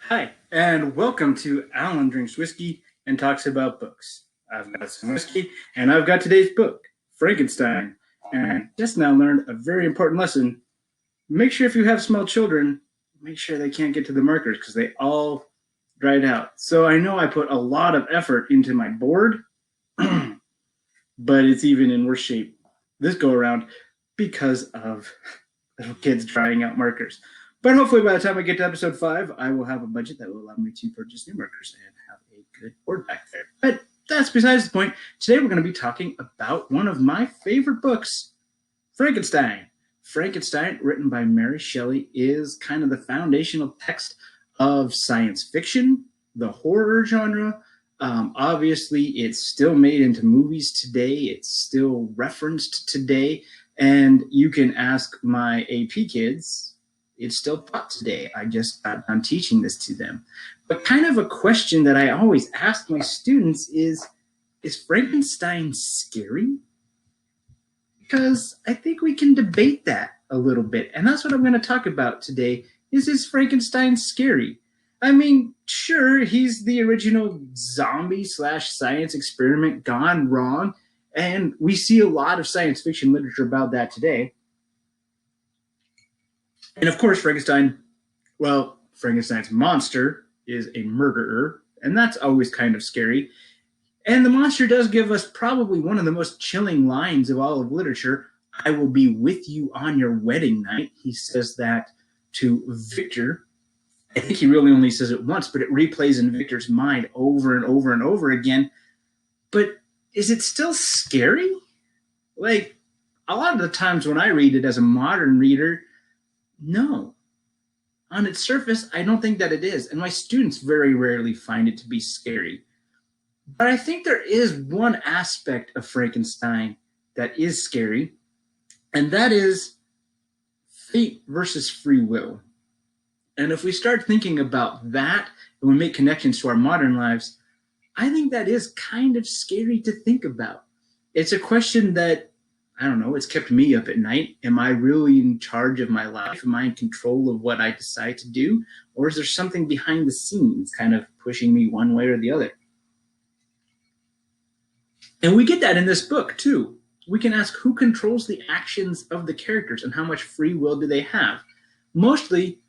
Hi, and welcome to Alan Drinks Whiskey and Talks About Books. I've got some whiskey, and I've got today's book, Frankenstein. And I just now learned a very important lesson. Make sure if you have small children, make sure they can't get to the markers because they all dried out. So I know I put a lot of effort into my board, but it's even in worse shape this go around because of little kids drying out markers. But hopefully by the time I get to episode 5, I will have a budget that will allow me to purchase new markers and have a good board back there. But that's besides the point. Today we're going to be talking about one of my favorite books, Frankenstein. Frankenstein, written by Mary Shelley, is kind of the foundational text of science fiction, the horror genre. Obviously, it's still made into movies today. It's still referenced today. And you can ask my AP kids, it's still taught today. I just got done teaching this to them. But kind of a question that I always ask my students is Frankenstein scary? Because I think we can debate that a little bit. And that's what I'm going to talk about today. Is Frankenstein scary? I mean, sure, he's the original zombie / science experiment gone wrong. And we see a lot of science fiction literature about that today. And of course, Frankenstein's monster is a murderer, and that's always kind of scary. And the monster does give us probably one of the most chilling lines of all of literature. I will be with you on your wedding night. He says that to Victor. I think he really only says it once, but it replays in Victor's mind over and over and over again. But is it still scary? Like, a lot of the times when I read it as a modern reader, no. On its surface, I don't think that it is. And my students very rarely find it to be scary. But I think there is one aspect of Frankenstein that is scary, and that is fate versus free will. And if we start thinking about that and we make connections to our modern lives, I think that is kind of scary to think about. It's a question that, I don't know, it's kept me up at night. Am I really in charge of my life? Am I in control of what I decide to do? Or is there something behind the scenes kind of pushing me one way or the other? And we get that in this book, too. We can ask who controls the actions of the characters and how much free will do they have. Mostly,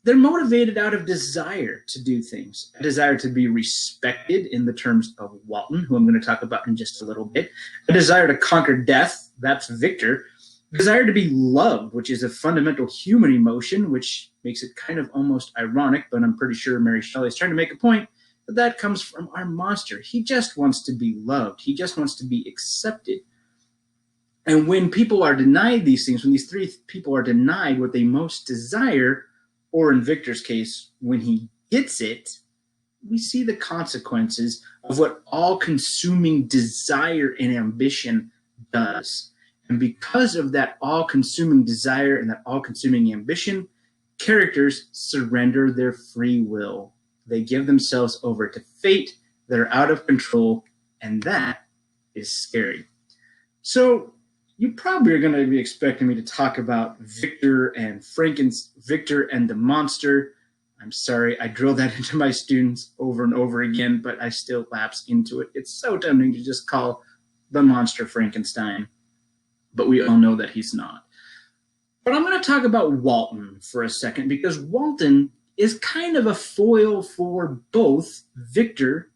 they're motivated out of desire to do things, a desire to be respected in the terms of Walton, who I'm going to talk about in just a little bit, a desire to conquer death, that's Victor, a desire to be loved, which is a fundamental human emotion, which makes it kind of almost ironic, but I'm pretty sure Mary Shelley is trying to make a point that comes from our monster. He just wants to be loved. He just wants to be accepted. And when people are denied these things, when these three people are denied what they most desire, or in Victor's case, when he gets it, we see the consequences of what all-consuming desire and ambition does. And because of that all-consuming desire and that all-consuming ambition, characters surrender their free will. They give themselves over to fate. They're out of control, and that is scary. So you probably are going to be expecting me to talk about Victor and Victor and the monster. I'm sorry, I drill that into my students over and over again, but I still lapse into it. It's so tempting to just call the monster Frankenstein, but we all know that he's not. But I'm going to talk about Walton for a second, because Walton is kind of a foil for both Victor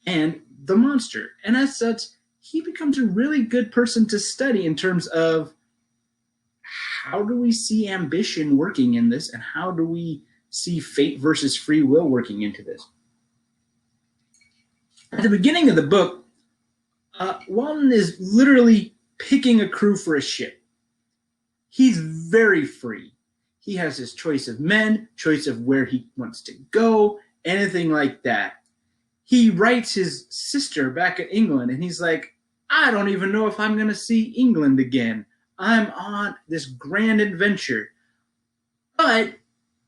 and the monster. And as such, he becomes a really good person to study in terms of how do we see ambition working in this, and how do we see fate versus free will working into this. At the beginning of the book, Walton is literally picking a crew for a ship. He's very free. He has his choice of men, choice of where he wants to go, anything like that. He writes his sister back at England, and he's like, I don't even know if I'm going to see England again. I'm on this grand adventure. But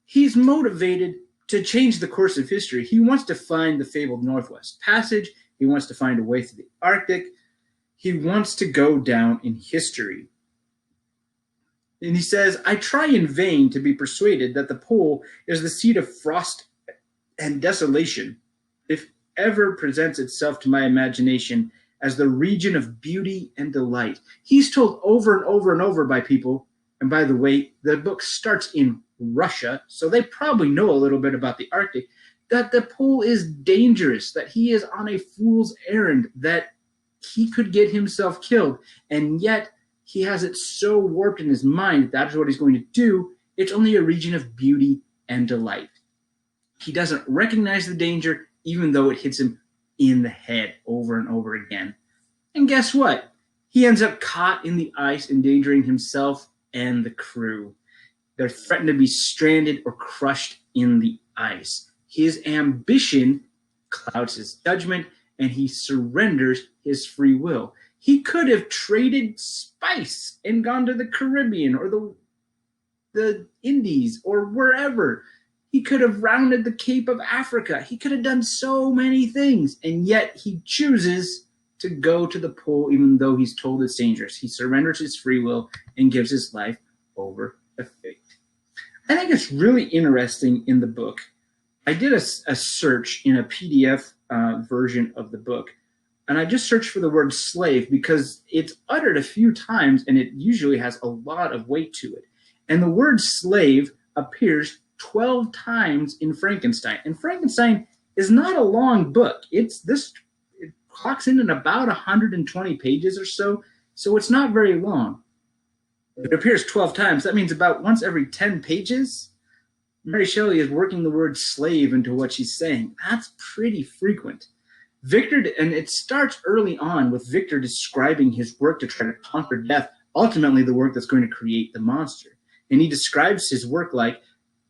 he's motivated to change the course of history. He wants to find the fabled Northwest Passage. He wants to find a way through the Arctic. He wants to go down in history. And he says, I try in vain to be persuaded that the pole is the seat of frost And desolation, if ever presents itself to my imagination as the region of beauty and delight. He's told over and over and over by people, and by the way, the book starts in Russia, so they probably know a little bit about the Arctic, that the pole is dangerous, that he is on a fool's errand, that he could get himself killed, and yet he has it so warped in his mind that is what he's going to do. It's only a region of beauty and delight. He doesn't recognize the danger, even though it hits him in the head over and over again. And guess what? He ends up caught in the ice, endangering himself and the crew. They're threatened to be stranded or crushed in the ice. His ambition clouds his judgment, and he surrenders his free will. He could have traded spice and gone to the Caribbean or the Indies or wherever. He could have rounded the Cape of Africa. He could have done so many things, and yet he chooses to go to the pole even though he's told it's dangerous. He surrenders his free will and gives his life over to fate. I think it's really interesting in the book. I did a search in a PDF version of the book, and I just searched for the word slave because it's uttered a few times and it usually has a lot of weight to it. And the word slave appears 12 times in Frankenstein. And Frankenstein is not a long book. It clocks in at about 120 pages or so, so it's not very long. It appears 12 times. That means about once every 10 pages, Mary Shelley is working the word slave into what she's saying. That's pretty frequent. Victor, and it starts early on with Victor describing his work to try to conquer death, ultimately the work that's going to create the monster. And he describes his work like,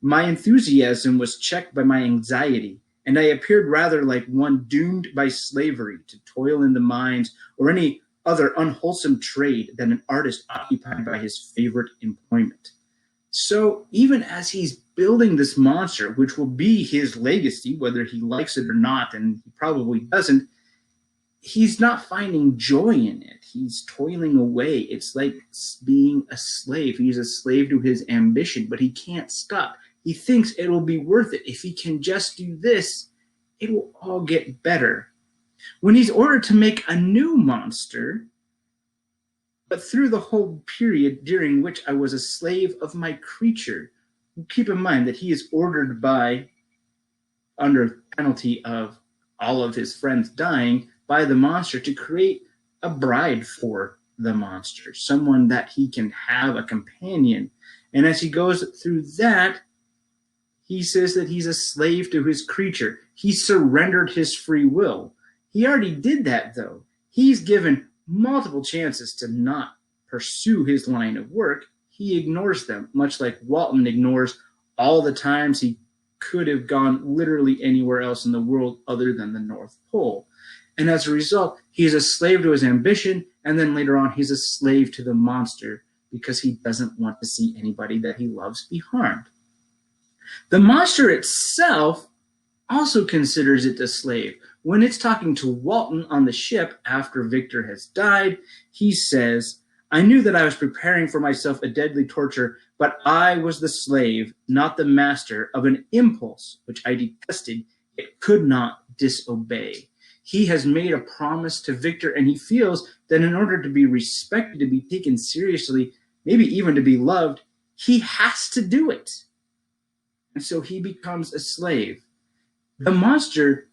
my enthusiasm was checked by my anxiety, and I appeared rather like one doomed by slavery to toil in the mines or any other unwholesome trade than an artist occupied by his favorite employment. So even as he's building this monster, which will be his legacy, whether he likes it or not, and he probably doesn't, he's not finding joy in it. He's toiling away. It's like being a slave. He's a slave to his ambition, but he can't stop. He thinks it will be worth it. If he can just do this, it will all get better. When he's ordered to make a new monster, but through the whole period during which I was a slave of my creature, keep in mind that he is ordered by, under penalty of all of his friends dying, by the monster to create a bride for the monster, someone that he can have a companion. And as he goes through that, he says that he's a slave to his creature. He surrendered his free will. He already did that, though. He's given multiple chances to not pursue his line of work. He ignores them, much like Walton ignores all the times he could have gone literally anywhere else in the world other than the North Pole. And as a result, he's a slave to his ambition, and then later on, he's a slave to the monster because he doesn't want to see anybody that he loves be harmed. The monster itself also considers it a slave. When it's talking to Walton on the ship after Victor has died, he says, I knew that I was preparing for myself a deadly torture, but I was the slave, not the master, of an impulse which I detested, yet could not disobey. He has made a promise to Victor, and he feels that in order to be respected, to be taken seriously, maybe even to be loved, he has to do it. And so he becomes a slave. The monster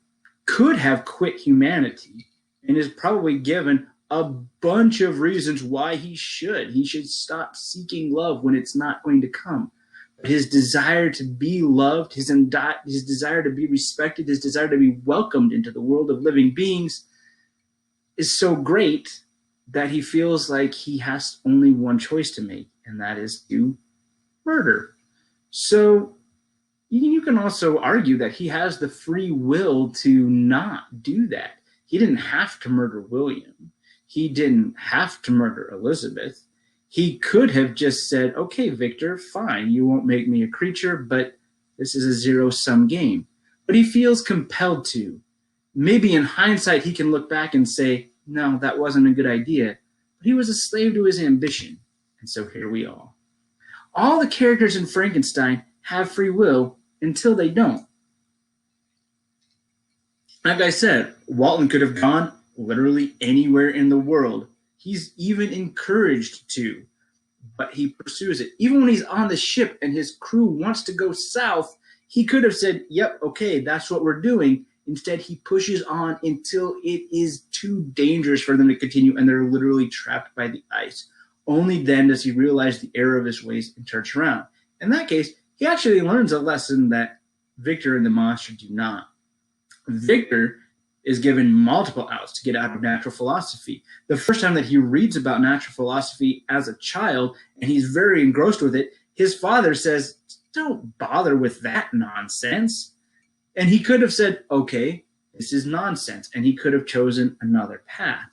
could have quit humanity and is probably given a bunch of reasons why he should. He should stop seeking love when it's not going to come. But his desire to be loved, his desire to be respected, his desire to be welcomed into the world of living beings is so great that he feels like he has only one choice to make, and that is to murder. So you can also argue that he has the free will to not do that. He didn't have to murder William. He didn't have to murder Elizabeth. He could have just said, okay, Victor, fine, you won't make me a creature, but this is a zero-sum game. But he feels compelled to. Maybe in hindsight, he can look back and say, no, that wasn't a good idea. But he was a slave to his ambition. And so here we are. All the characters in Frankenstein have free will until they don't. Like I said, Walton could have gone literally anywhere in the world. He's even encouraged to, but he pursues it. Even when he's on the ship and his crew wants to go south, he could have said, yep, okay, that's what we're doing. Instead, he pushes on until it is too dangerous for them to continue and they're literally trapped by the ice. Only then does he realize the error of his ways and turns around. In that case, he actually learns a lesson that Victor and the monster do not. Victor is given multiple outs to get out of natural philosophy. The first time that he reads about natural philosophy as a child, and he's very engrossed with it, his father says, don't bother with that nonsense. And he could have said, okay, this is nonsense, and he could have chosen another path.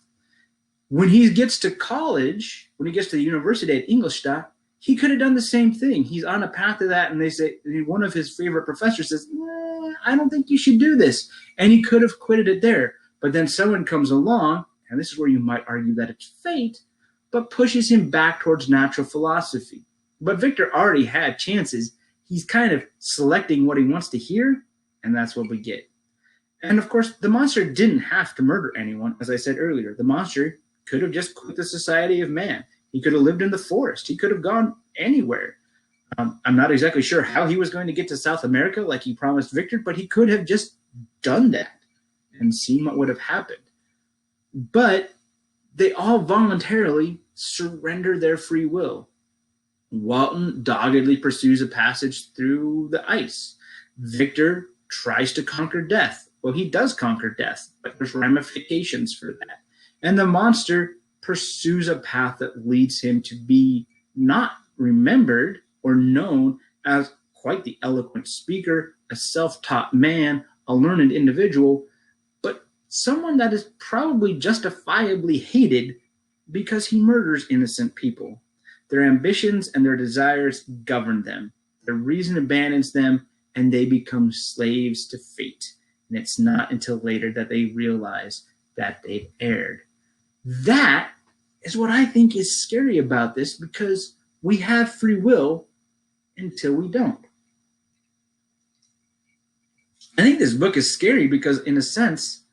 When he gets to college, when he gets to the university at Ingolstadt, he could have done the same thing. He's on a path to that, and they say, one of his favorite professors says, I don't think you should do this. And he could have quitted it there. But then someone comes along, and this is where you might argue that it's fate, but pushes him back towards natural philosophy. But Victor already had chances. He's kind of selecting what he wants to hear, and that's what we get. And of course, the monster didn't have to murder anyone, as I said earlier. The monster could have just quit the society of man. He could have lived in the forest. He could have gone anywhere. I'm not exactly sure how he was going to get to South America like he promised Victor, but he could have just done that and seen what would have happened. But they all voluntarily surrender their free will. Walton doggedly pursues a passage through the ice. Victor tries to conquer death. Well, he does conquer death, but there's ramifications for that. And the monster pursues a path that leads him to be not remembered or known as quite the eloquent speaker, a self-taught man, a learned individual, but someone that is probably justifiably hated because he murders innocent people. Their ambitions and their desires govern them. Their reason abandons them, and they become slaves to fate. And it's not until later that they realize that they've erred. That is what I think is scary about this, because we have free will until we don't. I think this book is scary because, in a sense,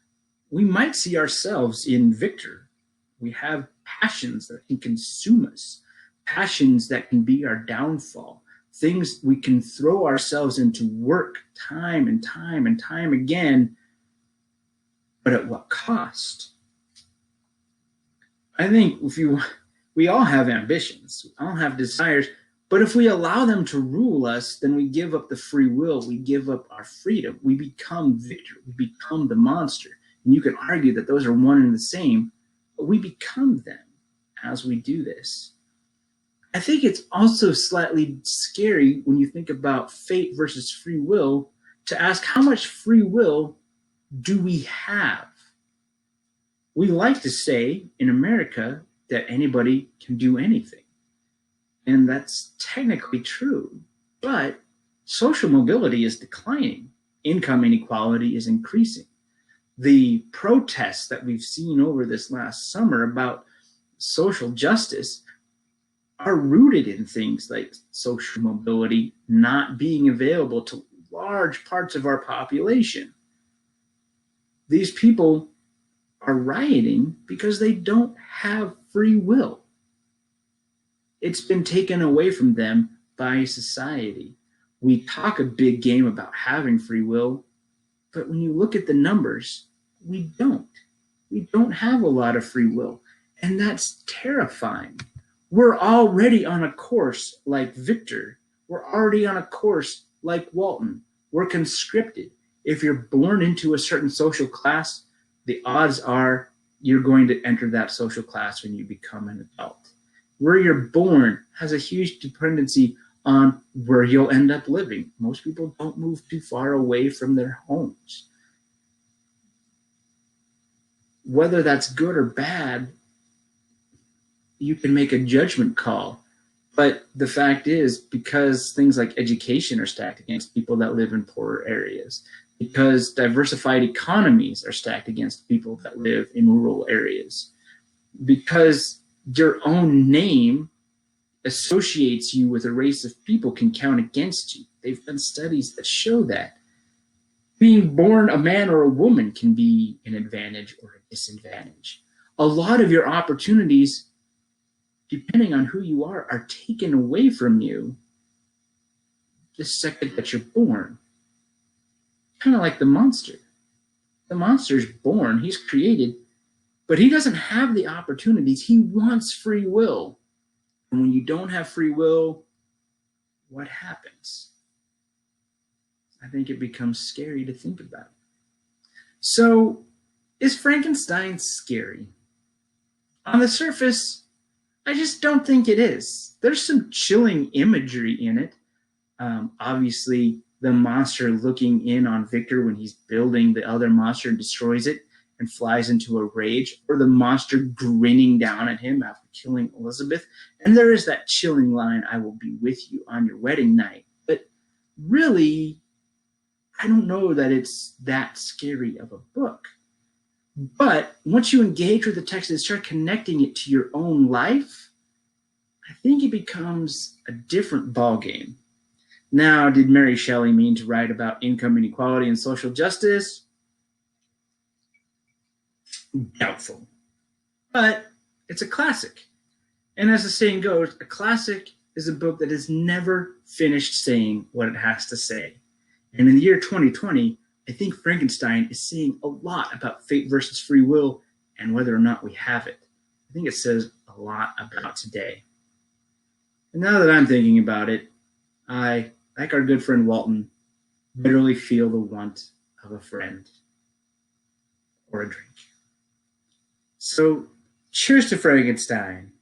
we might see ourselves in Victor. We have passions that can consume us, passions that can be our downfall, things we can throw ourselves into work time and time and time again, but at what cost? I think we all have ambitions, we all have desires, but if we allow them to rule us, then we give up the free will, we give up our freedom, we become Victor, we become the monster. And you can argue that those are one and the same, but we become them as we do this. I think it's also slightly scary when you think about fate versus free will to ask, how much free will do we have? We like to say in America that anybody can do anything. And that's technically true, but social mobility is declining. Income inequality is increasing. The protests that we've seen over this last summer about social justice are rooted in things like social mobility not being available to large parts of our population. These people are rioting because they don't have free will. It's been taken away from them by society. We talk a big game about having free will, but when you look at the numbers, we don't. We don't have a lot of free will, and that's terrifying. We're already on a course like Victor. We're already on a course like Walton. We're conscripted. If you're born into a certain social class, the odds are you're going to enter that social class when you become an adult. Where you're born has a huge dependency on where you'll end up living. Most people don't move too far away from their homes. Whether that's good or bad, you can make a judgment call. But the fact is, because things like education are stacked against people that live in poorer areas, because diversified economies are stacked against people that live in rural areas, because your own name associates you with a race of people can count against you. They've done studies that show that. Being born a man or a woman can be an advantage or a disadvantage. A lot of your opportunities, depending on who you are taken away from you the second that you're born. Kind of like the monster. The monster's born, he's created, but he doesn't have the opportunities. He wants free will. And when you don't have free will, what happens? I think it becomes scary to think about. So, is Frankenstein scary? On the surface, I just don't think it is. There's some chilling imagery in it. Obviously, the monster looking in on Victor when he's building the other monster and destroys it and flies into a rage, or the monster grinning down at him after killing Elizabeth. And there is that chilling line, "I will be with you on your wedding night." But really, I don't know that it's that scary of a book. But once you engage with the text and start connecting it to your own life, I think it becomes a different ballgame. Now, did Mary Shelley mean to write about income inequality and social justice? Doubtful. But it's a classic. And as the saying goes, a classic is a book that has never finished saying what it has to say. And in the year 2020, I think Frankenstein is saying a lot about fate versus free will and whether or not we have it. I think it says a lot about today. And now that I'm thinking about it, I, like our good friend Walton, literally feel the want of a friend or a drink. So, cheers to Frankenstein.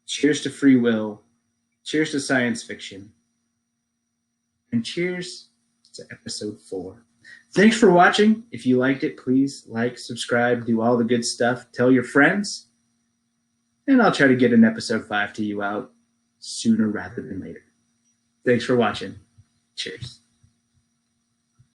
Cheers to free will. Cheers to science fiction. And cheers to episode 4. Thanks for watching. If you liked it, please like, subscribe, do all the good stuff. Tell your friends. And I'll try to get an episode 5 to you out sooner rather than later. Thanks for watching. Cheers.